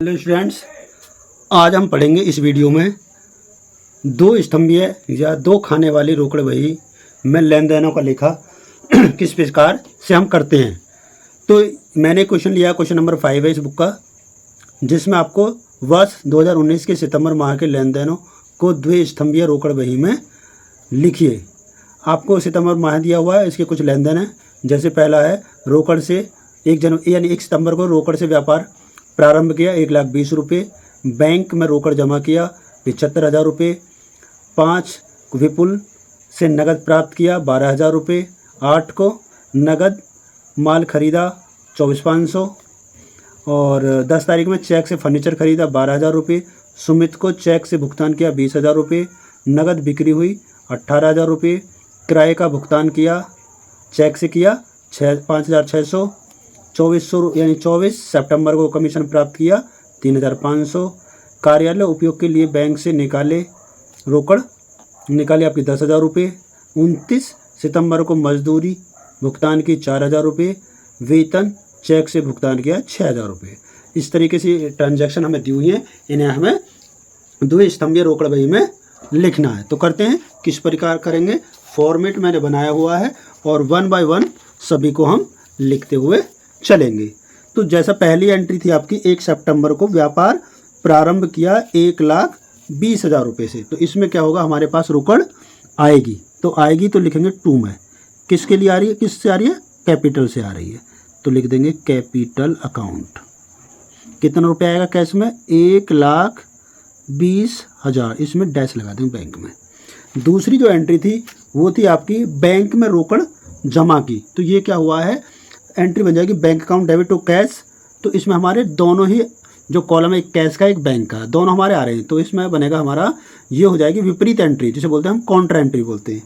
Hello students, आज हम पढ़ेंगे इस वीडियो में दो स्तंभीय या दो खाने वाली रोकड़ बही में लेन देनों का लेखा किस प्रकार से हम करते हैं। तो मैंने क्वेश्चन लिया, क्वेश्चन नंबर 5 है इस बुक का, जिसमें आपको वर्ष 2019 के सितंबर माह के लेन देनों को द्विस्तंभीय रोकड़ बही में लिखिए। आपको सितंबर माह दिया हुआ है, इसके कुछ लेन देन हैं। जैसे पहला है, रोकड़ से 1 सितंबर को रोकड़ से व्यापार प्रारंभ किया 1,20,000 रुपये, बैंक में रोकड़ जमा किया 75,000 रुपये, 5 विपुल से नगद प्राप्त किया 12,000 रुपये, 8 को नगद माल खरीदा 24,500 और 10 तारीख में चेक से फर्नीचर खरीदा 12,000 रुपये, सुमित को चेक से भुगतान किया 20,000 रुपये, नगद बिक्री हुई 18,000 रुपये, किराए का भुगतान किया चेक से किया 5,600, 24 सितंबर को कमीशन प्राप्त किया 3,500, कार्यालय उपयोग के लिए बैंक से रोकड़ निकाले आपकी 10,000 रुपये, 29 सितंबर को मजदूरी भुगतान की 4,000 रुपये, वेतन चेक से भुगतान किया 6,000 रुपये। इस तरीके से ट्रांजैक्शन हमें दी हुई हैं, इन्हें हमें द्विस्तंभीय रोकड़ बही में लिखना है। तो करते हैं, किस प्रकार करेंगे। फॉर्मेट मैंने बनाया हुआ है और 1 बाय 1 सभी को हम लिखते हुए चलेंगे। तो जैसा पहली एंट्री थी आपकी, 1 सितंबर को व्यापार प्रारंभ किया 1,20,000 रुपये से। तो इसमें क्या होगा, हमारे पास रोकड़ आएगी। तो आएगी तो लिखेंगे 2 में। किसके लिए आ रही है, किससे आ रही है, कैपिटल से आ रही है। तो लिख देंगे कैपिटल अकाउंट। कितना रुपया आएगा कैश में, 1,20,000। इसमें डैश लगा देंगे बैंक में। दूसरी जो एंट्री थी वो थी आपकी बैंक में रोकड़ जमा की। तो ये क्या हुआ है, एंट्री बन जाएगी bank account debit to cash. तो इसमें हमारे दोनों ही जो कॉलम है, एक कैश का एक बैंक का, दोनों हमारे आ रहे हैं। तो इसमें बनेगा हमारा, ये हो जाएगी विपरीत एंट्री, जिसे बोलते हैं हम कॉन्ट्रा एंट्री बोलते हैं।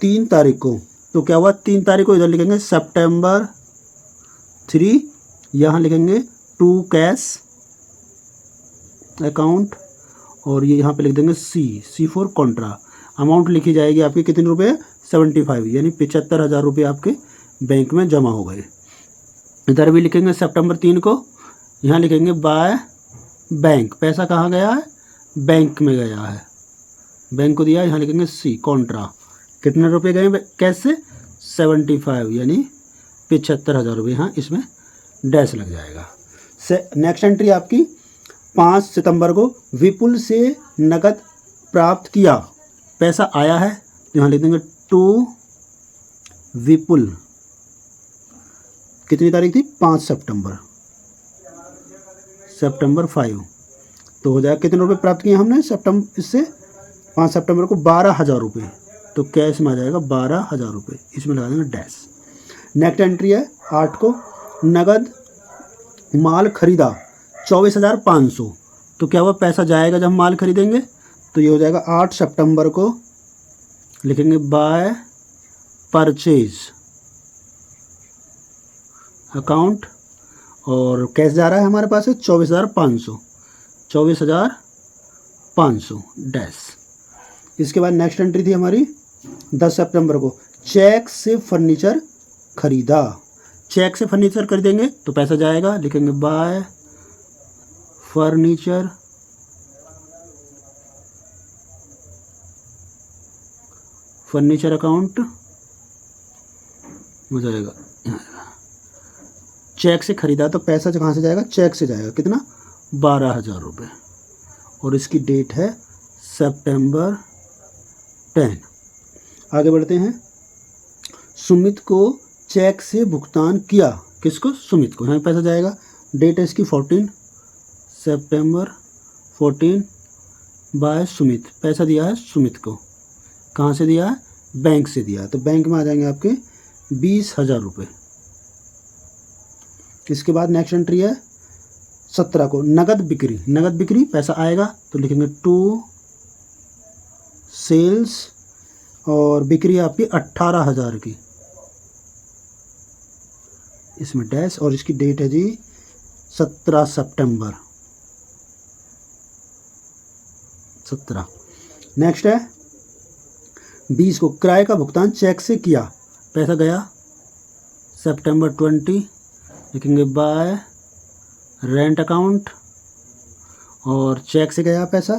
3 तारीख को तो क्या हुआ, 3 तारीख को इधर लिखेंगे सितंबर 3, यहाँ लिखेंगे टू कैश अकाउंट और ये यहाँ पे लिख देंगे सी फॉर कॉन्ट्रा। अमाउंट लिखी जाएगी आपकी कितने रुपये, 75, यानी 75,000 रुपये आपके बैंक में जमा हो गए। इधर भी लिखेंगे सितंबर 3 को, यहाँ लिखेंगे बाय बैंक। पैसा कहाँ गया है, बैंक में गया है, बैंक को दिया। यहाँ लिखेंगे सी कॉन्ट्रा। कितने रुपए गए कैश से, 75, यानी 75,000 रुपये। यहाँ इसमें डैश लग जाएगा। नेक्स्ट एंट्री आपकी 5 सितंबर को विपुल से नगद प्राप्त किया, पैसा आया है। यहाँ लिख देंगे टू विपुल। कितनी तारीख थी, 5 सितंबर 5। तो हो जाएगा कितने रुपए प्राप्त किए हमने इससे 5 सितंबर को 12,000 रुपये। तो कैश में आ जाएगा 12,000 रुपये, इसमें लगा देंगे डैश। नेक्स्ट एंट्री है 8 को नगद माल खरीदा 24,500। तो क्या हुआ, पैसा जाएगा जब हम माल खरीदेंगे। तो ये हो जाएगा 8 सितंबर को लिखेंगे बाय परचेज अकाउंट और कैश जा रहा है हमारे पास है 24,500 डैश। इसके बाद नेक्स्ट एंट्री थी हमारी 10 सितंबर को, चेक से फर्नीचर खरीदा। चेक से फर्नीचर खरीदेंगे तो पैसा जाएगा, लिखेंगे बाय फर्नीचर अकाउंट हो जाएगा। चेक से खरीदा तो पैसा कहाँ से जाएगा, चेक से जाएगा। कितना, 12,000 रुपये और इसकी डेट है सितंबर 10। आगे बढ़ते हैं। सुमित को चेक से भुगतान किया, किसको, सुमित को। यहाँ पैसा जाएगा, डेट है इसकी 14 सितंबर 14 बाय सुमित। पैसा दिया है सुमित को, कहाँ से दिया है, बैंक से दिया। तो बैंक में आ जाएंगे आपके 20,000 रुपये। इसके बाद नेक्स्ट एंट्री है 17 को नगद बिक्री पैसा आएगा। तो लिखेंगे टू सेल्स और बिक्री आपकी 18,000 की, इसमें डैश और इसकी डेट है जी 17 सितंबर 17। नेक्स्ट है 20 को किराए का भुगतान चेक से किया, पैसा गया सितंबर 20, लिखेंगे बाय रेंट अकाउंट और चेक से गया पैसा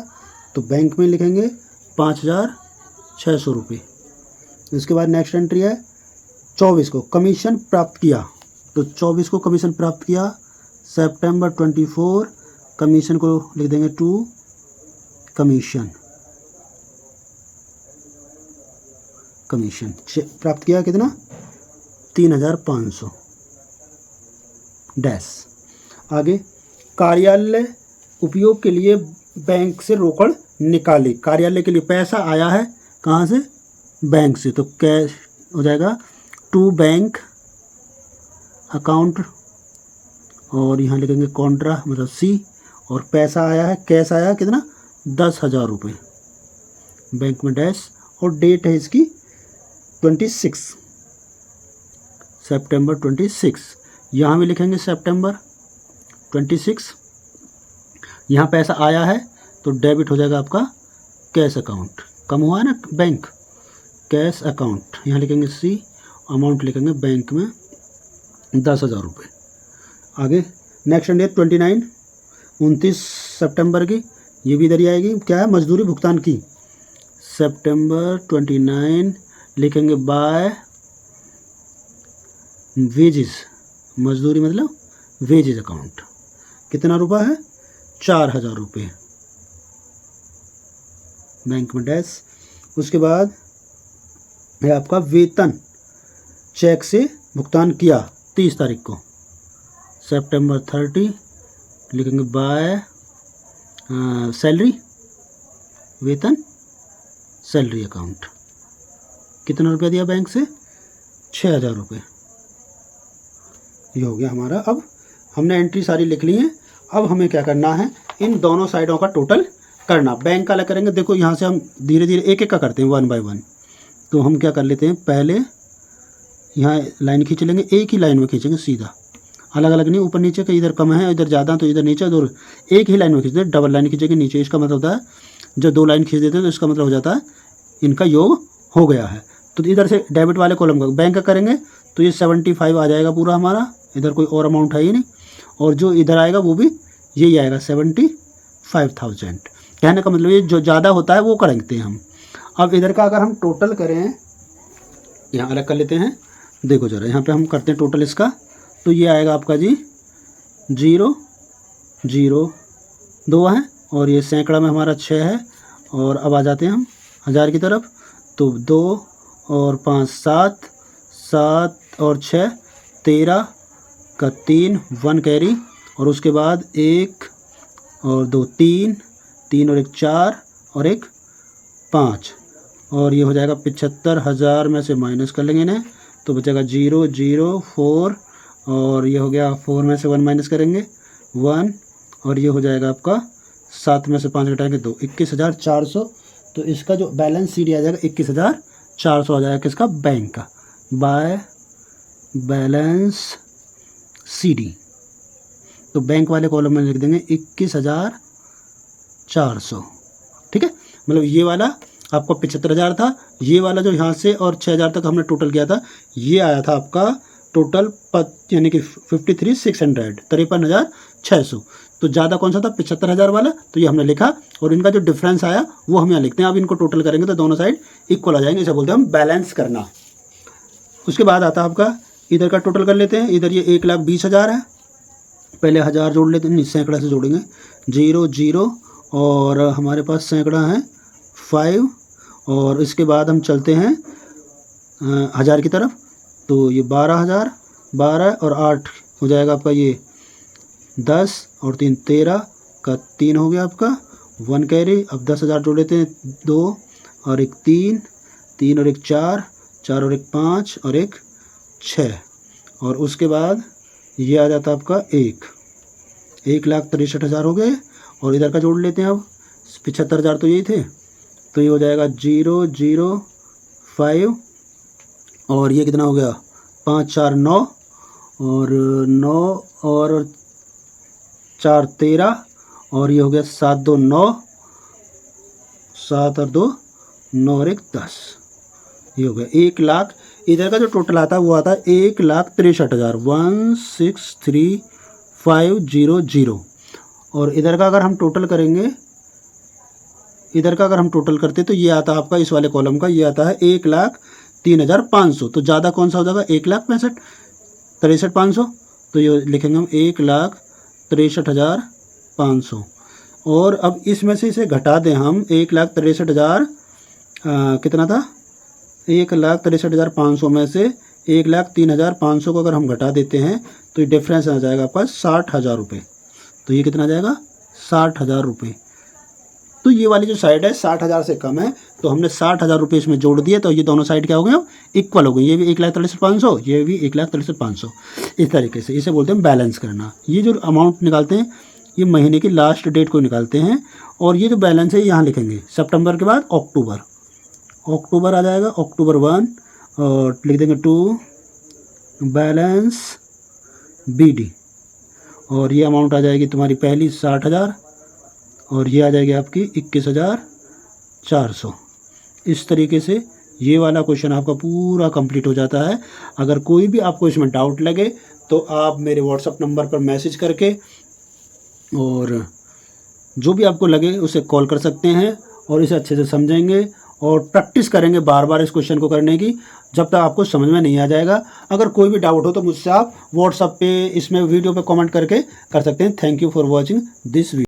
तो बैंक में लिखेंगे 5,600 रुपये। इसके बाद नेक्स्ट एंट्री है 24 को कमीशन प्राप्त किया, तो 24 को कमीशन प्राप्त किया, सितंबर 24 कमीशन को लिख देंगे टू कमीशन प्राप्त किया कितना 3,500 डैश। आगे कार्यालय उपयोग के लिए बैंक से रोकड़ निकाली, कार्यालय के लिए पैसा आया है कहाँ से, बैंक से, तो कैश हो जाएगा टू बैंक अकाउंट और यहाँ लिखेंगे कॉन्ट्रा मतलब सी, और पैसा आया है कैश आया है कितना 10,000 रुपये बैंक में डैश, और डेट है इसकी 26 सितंबर 26, यहाँ भी लिखेंगे सितंबर 26। यहाँ पैसा आया है तो डेबिट हो जाएगा आपका कैश अकाउंट, कम हुआ है ना बैंक, कैश अकाउंट यहाँ लिखेंगे सी, अमाउंट लिखेंगे बैंक में 10,000 रुपये। आगे नेक्स्ट डेट 29 सितंबर की, ये भी इधर ही आएगी, क्या है मजदूरी भुगतान की, सितंबर 29 लिखेंगे बाय वेजेस, मजदूरी मतलब वेजेस अकाउंट, कितना रुपया है 4,000 रुपये बैंक में डैश। उसके बाद है आपका वेतन चेक से भुगतान किया 30 तारीख को, सितंबर 30 लिखेंगे बाय सैलरी, वेतन सैलरी अकाउंट, कितना रुपया दिया बैंक से 6,000 रुपये। ये हो गया हमारा। अब हमने एंट्री सारी लिख ली है, अब हमें क्या करना है इन दोनों साइडों का टोटल करना। बैंक का अलग करेंगे, देखो यहाँ से हम धीरे धीरे एक एक का करते हैं 1 बाय 1। तो हम क्या कर लेते हैं, पहले यहाँ लाइन खींच लेंगे, एक ही लाइन में खींचेंगे सीधा, अलग अलग नहीं ऊपर नीचे का, इधर कम है इधर ज़्यादा तो इधर नीचे, इधर एक ही लाइन में खींचते हैं, डबल लाइन खींचेंगे नीचे। इसका मतलब होता है जब 2 लाइन खींच देते हैं तो इसका मतलब हो जाता है इनका योग हो गया है। तो इधर से डेबिट वाले कॉलम का बैंक का करेंगे तो ये 75 आ जाएगा पूरा हमारा, इधर कोई और अमाउंट है ही नहीं, और जो इधर आएगा वो भी यही आएगा 75,000। कहने का मतलब ये जो ज़्यादा होता है वो करेंगे हम। अब इधर का अगर हम टोटल करें, यहाँ अलग कर लेते हैं, देखो ज़रा यहाँ पे हम करते हैं टोटल इसका, तो ये आएगा आपका जी 0 0 2 है, और ये सैकड़ा में हमारा 6 है, और अब आ जाते हैं हम हज़ार की तरफ, तो 2 और 5 7 7 और 6 13 का 3 1 कैरी, और उसके बाद 1 और 2 3 3 और 1 4 और 1 5, और ये हो जाएगा 75,000 में से माइनस कर लेंगे इन्हें, तो बचेगा 0 0 4, और ये हो गया 4 में से 1 माइनस करेंगे 1, और ये हो जाएगा आपका 7 में से 5 घटाएंगे 2, 21,400। तो इसका जो बैलेंस शीट आ जाएगा 21,400 आ जाएगा किसका, बैंक का, बाय बैलेंस CD। तो बैंक वाले कॉलम में लिख देंगे 21,400, ठीक है। मतलब ये वाला आपका 75,000 था, ये वाला जो यहाँ से और 6,000 तक हमने टोटल किया था, ये आया था आपका टोटल यानी कि 53,600 53,600। तो ज़्यादा कौन सा था 75,000 वाला, तो ये हमने लिखा, और इनका जो डिफरेंस आया वो हम यहाँ लिखते हैं। अब इनको टोटल करेंगे तो दोनों साइड इक्वल आ जाएंगे, इसे बोलते हैं हम बैलेंस करना। उसके बाद आता है आपका इधर का टोटल कर लेते हैं, इधर ये 1,20,000 है, पहले 1000 जोड़ लेते हैं, सैकड़ा से जोड़ेंगे 0 0, और हमारे पास सैकड़ा है 5, और इसके बाद हम चलते हैं 1000 की तरफ, तो ये 12,000 12 और 8 हो जाएगा आपका ये 10 और 3 13 का 3 हो गया आपका 1 कैरी। अब 10,000 जोड़ लेते हैं, 2 और 1 3 3 और 1 4 4 और 1 5 और 1 6, और उसके बाद ये आ जाता आपका 1,63,000 हो गए, और इधर का जोड़ लेते हैं अब 75,000 तो यही थे, तो ये हो जाएगा 0 0 5, और ये कितना हो गया 5 4 9, और 9 और 4 13, और ये हो गया 7 2 9, 7 और 2 9 और 1 10, ये हो गया 1,00,000। इधर का जो टोटल आता है वो आता है 1,63,000 163500। और इधर का अगर हम टोटल करेंगे, इधर का अगर हम टोटल करते तो ये आता है आपका इस वाले कॉलम का, ये आता है 1,03,500। तो ज़्यादा कौन सा हो जाएगा, 1,63,500। तो ये लिखेंगे हम 1,63,500। और अब इसमें से इसे घटा दें हम 1,63,000 कितना था, 1,63,500 में से 1,03,500 को अगर हम घटा देते हैं तो ये डिफरेंस आ जाएगा आपका 60,000 रुपये। तो ये कितना आ जाएगा, 60,000 रुपये। तो ये वाली जो साइड है 60,000 से कम है, तो हमने 60,000 रुपये इसमें जोड़ दिए, तो ये दोनों साइड क्या हो गए, इक्वल हो गई। ये भी 1,63,500, ये भी 1,63,500। इस तरीके से इसे बोलते हैं बैलेंस करना। ये जो अमाउंट निकालते हैं ये महीने की लास्ट डेट को निकालते हैं, और ये जो बैलेंस है यहाँ लिखेंगे सितंबर के बाद अक्टूबर, अक्टूबर आ जाएगा, अक्टूबर 1, और लिख देंगे 2 बैलेंस BD, और ये अमाउंट आ जाएगी तुम्हारी पहली 60,000, और ये आ जाएगी आपकी 21,400। इस तरीके से ये वाला क्वेश्चन आपका पूरा कंप्लीट हो जाता है। अगर कोई भी आपको इसमें डाउट लगे तो आप मेरे व्हाट्सअप नंबर पर मैसेज करके, और जो भी आपको लगे उसे कॉल कर सकते हैं, और इसे अच्छे से समझेंगे और प्रैक्टिस करेंगे बार बार इस क्वेश्चन को करने की, जब तक आपको समझ में नहीं आ जाएगा। अगर कोई भी डाउट हो तो मुझसे आप व्हाट्सअप पे इसमें वीडियो पे कमेंट करके कर सकते हैं। Thank you for watching this video.